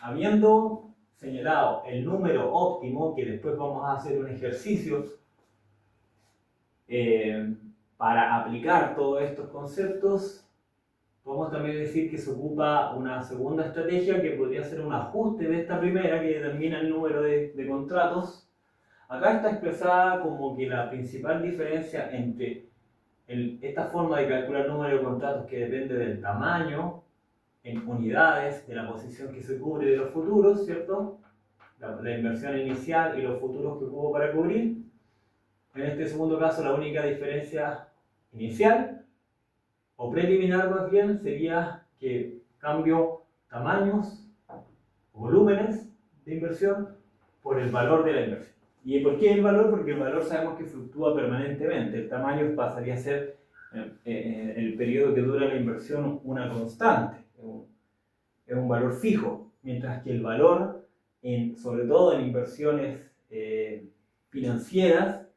habiendo señalado el número óptimo, que después vamos a hacer un ejercicio para aplicar todos estos conceptos, podemos también decir que se ocupa una segunda estrategia que podría ser un ajuste de esta primera que determina el número de contratos. Acá está expresada como que la principal diferencia entre esta forma de calcular el número de contratos que depende del tamaño en unidades de la posición que se cubre de los futuros, ¿cierto? La inversión inicial y los futuros que hubo para cubrir. En este segundo caso, la única diferencia inicial o preliminar más bien sería que cambio tamaños, volúmenes de inversión por el valor de la inversión. ¿Y por qué el valor? Porque el valor sabemos que fluctúa permanentemente. El tamaño pasaría a ser el periodo que dura la inversión una constante, es un valor fijo, mientras que el valor, sobre todo en inversiones financieras,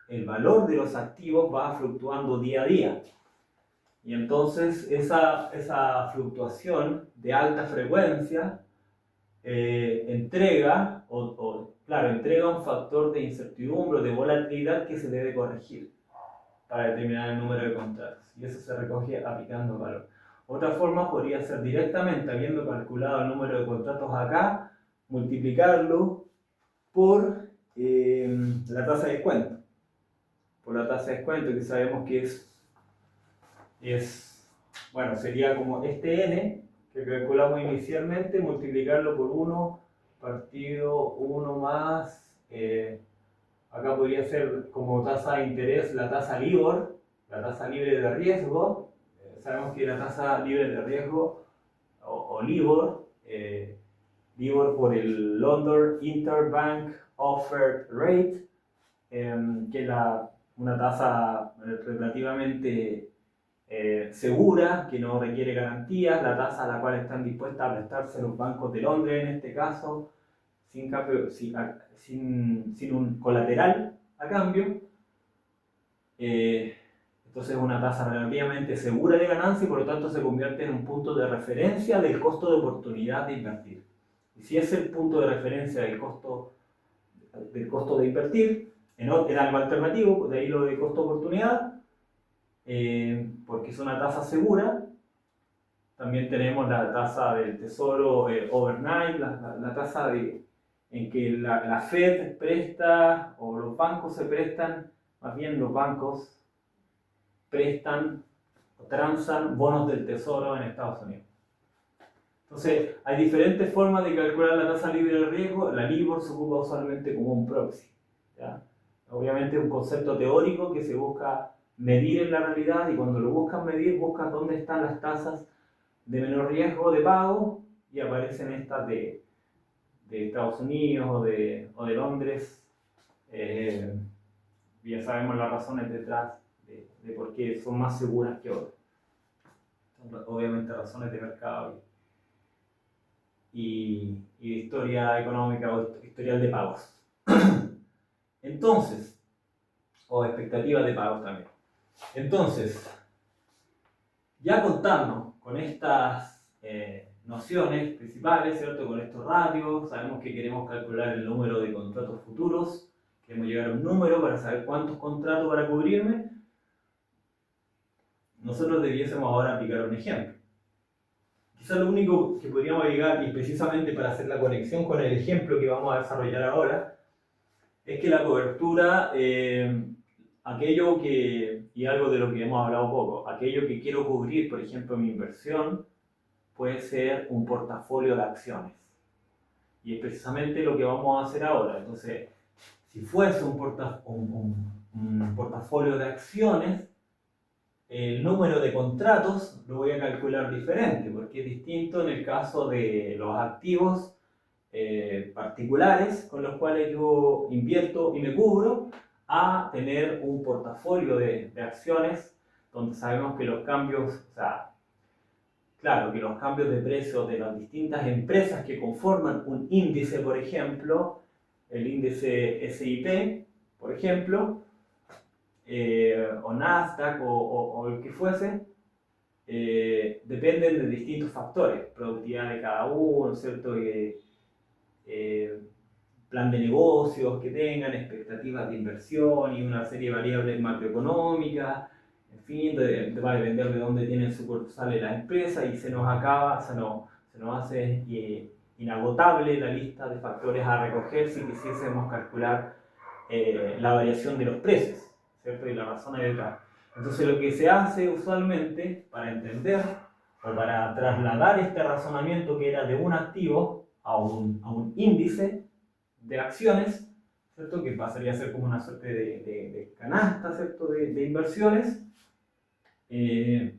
el valor de los activos va fluctuando día a día. Y entonces esa fluctuación de alta frecuencia entrega un factor de incertidumbre, de volatilidad que se debe corregir para determinar el número de contratos. Y eso se recoge aplicando el valor. Otra forma podría ser directamente, habiendo calculado el número de contratos acá, multiplicarlo por la tasa de descuento. Por la tasa de descuento, que sabemos que sería como este n que calculamos inicialmente, multiplicarlo por 1 partido 1 más, acá podría ser como tasa de interés la tasa LIBOR, la tasa libre de riesgo. Sabemos que la tasa libre de riesgo, o LIBOR, LIBOR por el London Interbank Offered Rate, que es una tasa relativamente segura, que no requiere garantías, la tasa a la cual están dispuestas a prestarse los bancos de Londres en este caso, sin un colateral a cambio. Entonces es una tasa relativamente segura de ganancia y por lo tanto se convierte en un punto de referencia del costo de oportunidad de invertir. Y si es el punto de referencia del costo de invertir en algo alternativo, de ahí lo de costo de oportunidad, porque es una tasa segura. También tenemos la tasa del tesoro overnight, la tasa en que la Fed presta, o los bancos se prestan, más bien los bancos prestan o transan bonos del tesoro en Estados Unidos. Entonces, hay diferentes formas de calcular la tasa libre de riesgo. La LIBOR se ocupa usualmente como un proxy, ¿ya? Obviamente es un concepto teórico que se busca medir en la realidad, y cuando lo buscan medir, buscan dónde están las tasas de menor riesgo de pago y aparecen estas de Estados Unidos o de Londres. Ya sabemos las razones detrás de por qué son más seguras que otras. Son obviamente razones de mercado y de historia económica o historial de pagos. Entonces, o expectativas de pagos también. Entonces, ya contando con estas nociones principales, ¿cierto? Con estos ratios, sabemos que queremos calcular el número de contratos futuros, queremos llegar a un número para saber cuántos contratos para cubrirme. Nosotros debiésemos ahora aplicar un ejemplo. Quizás lo único que podríamos llegar, y precisamente para hacer la conexión con el ejemplo que vamos a desarrollar ahora, es que la cobertura, aquello que, y algo de lo que hemos hablado poco, aquello que quiero cubrir, por ejemplo, mi inversión, puede ser un portafolio de acciones. Y es precisamente lo que vamos a hacer ahora. Entonces, si fuese un portafolio de acciones, el número de contratos lo voy a calcular diferente, porque es distinto en el caso de los activos particulares con los cuales yo invierto y me cubro, a tener un portafolio de acciones donde sabemos que los cambios, claro, que los cambios de precios de las distintas empresas que conforman un índice, por ejemplo, el índice SIP, por ejemplo, o Nasdaq o el que fuese, dependen de distintos factores, productividad de cada uno, ¿cierto? Plan de negocios que tengan, expectativas de inversión y una serie de variables macroeconómicas, en fin, va a depender de dónde tienen sucursales las empresas y se nos hace inagotable la lista de factores a recoger si quisiésemos calcular la variación de los precios, ¿cierto? Y la razón es detrás. Entonces lo que se hace usualmente para entender o para trasladar este razonamiento que era de un activo a un índice de acciones, ¿cierto? Que pasaría a ser como una suerte de canasta, ¿cierto? De inversiones, es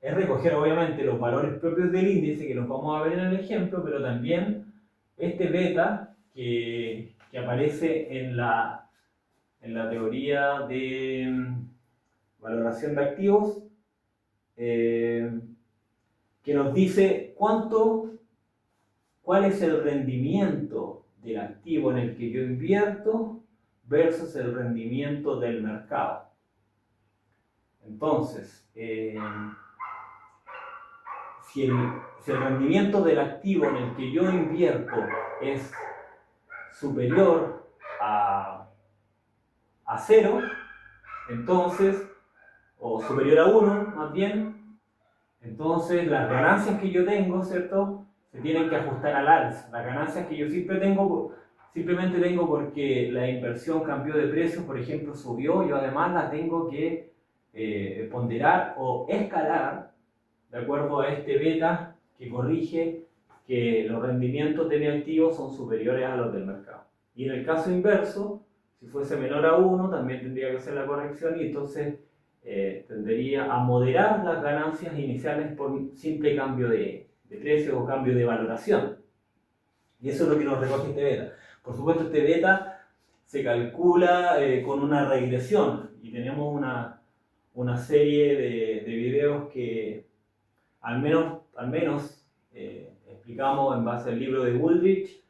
recoger obviamente los valores propios del índice, que los vamos a ver en el ejemplo, pero también este beta que aparece en la teoría de valoración de activos, que nos dice cuál es el rendimiento del activo en el que yo invierto versus el rendimiento del mercado. Entonces, si el rendimiento del activo en el que yo invierto es superior a 0, entonces, o superior a 1 más bien, entonces las ganancias que yo tengo, ¿cierto?, se tienen que ajustar al alza. Las ganancias que yo simplemente tengo porque la inversión cambió de precio, por ejemplo, subió, yo además la tengo que ponderar o escalar de acuerdo a este beta que corrige que los rendimientos de mi activo son superiores a los del mercado. Y en el caso inverso, si fuese menor a 1, también tendría que hacer la corrección y entonces tendería a moderar las ganancias iniciales por simple cambio de precio o cambio de valoración. Y eso es lo que nos recoge este beta. Por supuesto, este beta se calcula con una regresión y tenemos una serie de videos que al menos explicamos en base al libro de Woolrich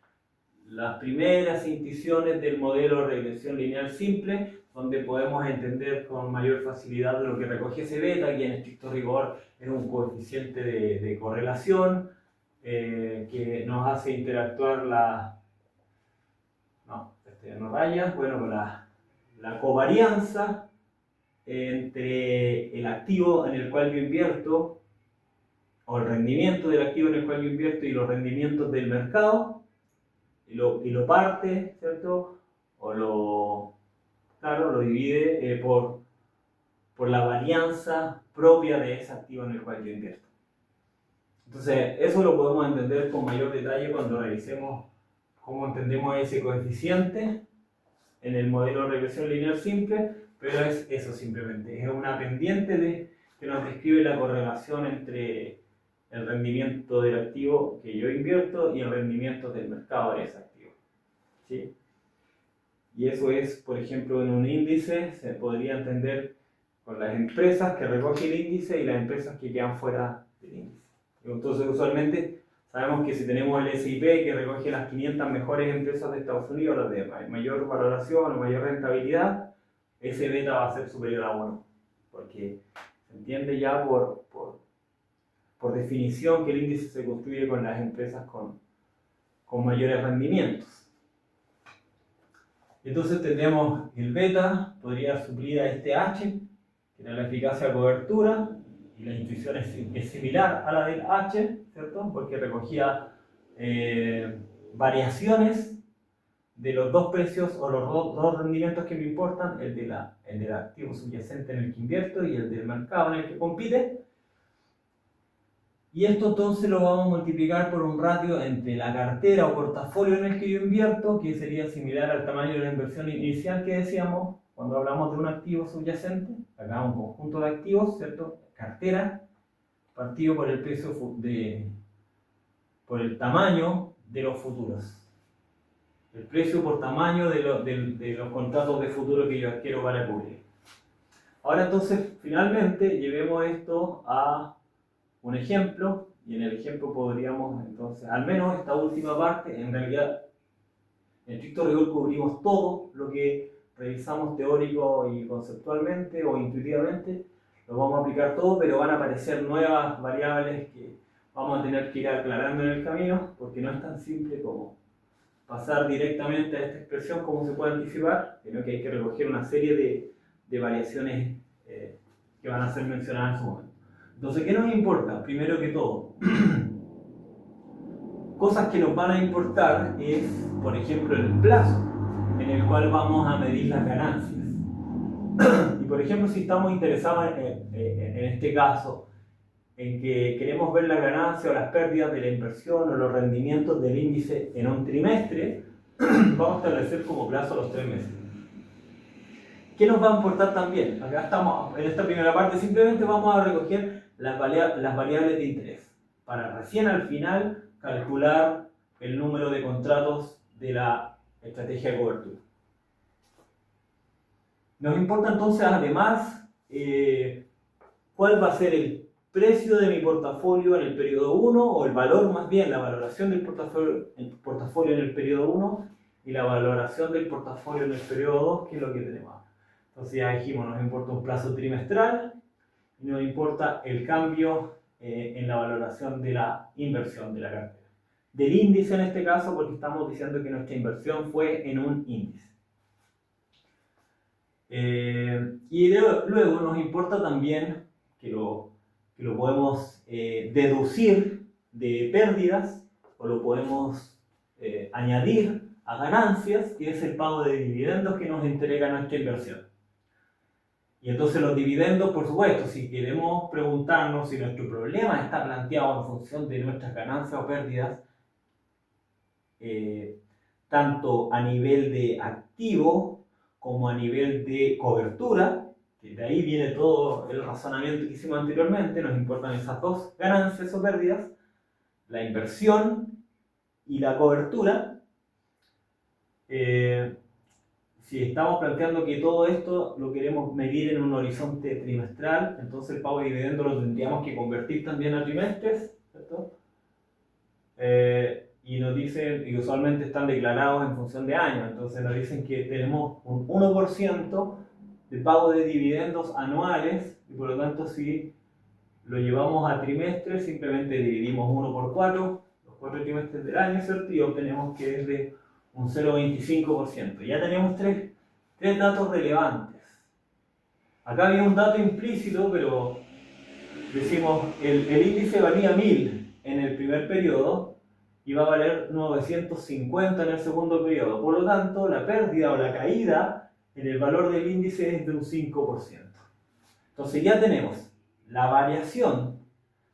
las primeras intuiciones del modelo de regresión lineal simple, donde podemos entender con mayor facilidad lo que recoge ese beta, que en estricto rigor es un coeficiente de correlación que nos hace interactuar la covarianza entre el activo en el cual yo invierto, o el rendimiento del activo en el cual yo invierto y los rendimientos del mercado, y lo parte, ¿cierto? O lo divide por la varianza propia de ese activo en el cual yo invierto. Entonces, eso lo podemos entender con mayor detalle cuando revisemos cómo entendemos ese coeficiente en el modelo de regresión lineal simple, pero es eso simplemente, es una pendiente que nos describe la correlación entre el rendimiento del activo que yo invierto y el rendimiento del mercado de ese activo, ¿sí? Y eso es, por ejemplo, en un índice se podría entender con las empresas que recogen el índice y las empresas que quedan fuera del índice. Entonces, usualmente sabemos que si tenemos el S&P que recoge las 500 mejores empresas de Estados Unidos, las de mayor valoración o mayor rentabilidad, ese beta va a ser superior a 1, porque se entiende ya por definición que el índice se construye con las empresas con mayores rendimientos. Entonces tendríamos el beta, podría suplir a este H, que era la eficacia de cobertura, y la intuición es similar a la del H, ¿cierto? Porque recogía variaciones de los dos precios o los dos rendimientos que me importan, el del activo subyacente en el que invierto y el del mercado en el que compite. Y esto entonces lo vamos a multiplicar por un ratio entre la cartera o portafolio en el que yo invierto, que sería similar al tamaño de la inversión inicial que decíamos cuando hablamos de un activo subyacente. Acá un conjunto de activos, ¿cierto? Cartera, partido por el precio por el tamaño de los futuros. El precio por tamaño de los contratos de futuro que yo adquiero para cubrir. Ahora entonces, finalmente, llevemos esto a un ejemplo, y en el ejemplo podríamos entonces, al menos esta última parte, en realidad, en estricto rigor cubrimos todo lo que revisamos teórico y conceptualmente o intuitivamente. lo vamos a aplicar todo, pero van a aparecer nuevas variables que vamos a tener que ir aclarando en el camino, porque no es tan simple como pasar directamente a esta expresión como se puede anticipar, sino que hay que recoger una serie de variaciones que van a ser mencionadas en su momento. Entonces, ¿qué nos importa? Primero que todo, cosas que nos van a importar es, por ejemplo, el plazo en el cual vamos a medir las ganancias. Y por ejemplo, si estamos interesados en este caso, en que queremos ver la ganancia o las pérdidas de la inversión o los rendimientos del índice en un trimestre, vamos a establecer como plazo los 3 meses. ¿Qué nos va a importar también? Acá estamos, en esta primera parte simplemente vamos a recoger las variables de interés, para recién al final calcular el número de contratos de la estrategia de cobertura. Nos importa entonces además cuál va a ser el precio de mi portafolio en el periodo 1, o el valor más bien, la valoración del portafolio en el periodo 1 y la valoración del portafolio en el periodo 2, que es lo que tenemos. Entonces ya dijimos, nos importa un plazo trimestral y nos importa el cambio en la valoración de la inversión de la cartera. Del índice en este caso, porque estamos diciendo que nuestra inversión fue en un índice. Y luego nos importa también que lo podemos deducir de pérdidas o lo podemos añadir a ganancias, que es el pago de dividendos que nos entrega nuestra inversión. Y entonces los dividendos, por supuesto, si queremos preguntarnos si nuestro problema está planteado en función de nuestras ganancias o pérdidas, tanto a nivel de activo como a nivel de cobertura, que de ahí viene todo el razonamiento que hicimos anteriormente, nos importan esas dos ganancias o pérdidas, la inversión y la cobertura. Si estamos planteando que todo esto lo queremos medir en un horizonte trimestral, entonces el pago de dividendos lo tendríamos que convertir también a trimestres, ¿cierto? Y nos dicen, y usualmente están declarados en función de años, entonces nos dicen que tenemos un 1% de pago de dividendos anuales, y por lo tanto si lo llevamos a trimestres, simplemente dividimos 1 por 4, los 4 trimestres del año, ¿cierto? Y obtenemos que es de un 0,25%. Ya tenemos tres datos relevantes. Acá había un dato implícito, pero decimos, el índice valía 1000 en el primer periodo y va a valer 950 en el segundo periodo. Por lo tanto, la pérdida o la caída en el valor del índice es de un 5%. Entonces ya tenemos la variación,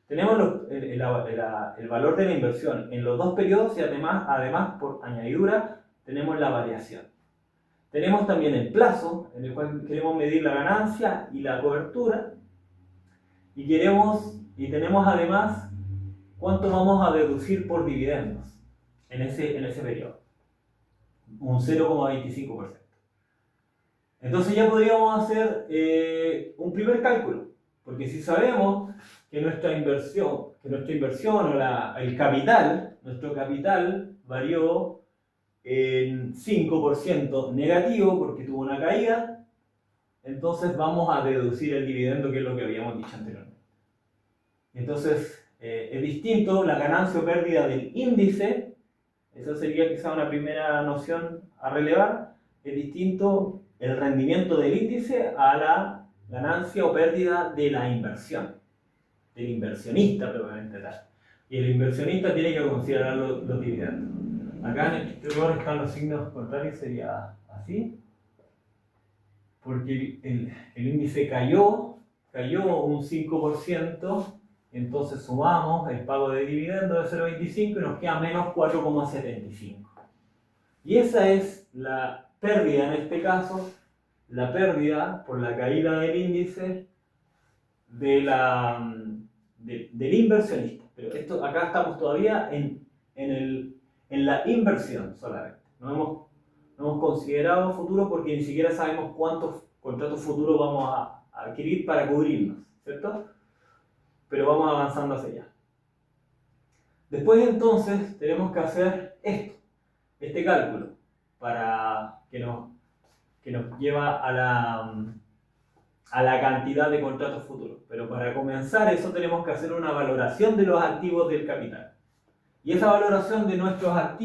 tenemos el valor de la inversión en los dos periodos y además por añadidura tenemos la variación. Tenemos también el plazo en el cual queremos medir la ganancia y la cobertura, y tenemos además cuánto vamos a deducir por dividendos en ese periodo, un 0,25%. Entonces ya podríamos hacer un primer cálculo, porque si sabemos que nuestra inversión o el capital, nuestro capital varió en 5% negativo porque tuvo una caída, entonces vamos a deducir el dividendo, que es lo que habíamos dicho anteriormente. Entonces es distinto la ganancia o pérdida del índice, esa sería quizá una primera noción a relevar, es distinto el rendimiento del índice a la ganancia o pérdida de la inversión, del inversionista probablemente tal. Y el inversionista tiene que considerar los dividendos. Acá en este lugar están los signos contrarios, sería así, porque el índice cayó un 5%, entonces sumamos el pago de dividendos de 0,25 y nos queda menos 4,75. Y esa es la pérdida en este caso, la pérdida por la caída del índice del inversionista. Pero acá estamos todavía en la inversión solamente. No hemos considerado futuro porque ni siquiera sabemos cuántos contratos futuros vamos a adquirir para cubrirnos, ¿cierto? Pero vamos avanzando hacia allá. Después entonces tenemos que hacer este cálculo para que nos lleva a a la cantidad de contratos futuros. Pero para comenzar eso tenemos que hacer una valoración de los activos del capital. Y esa valoración de nuestros activos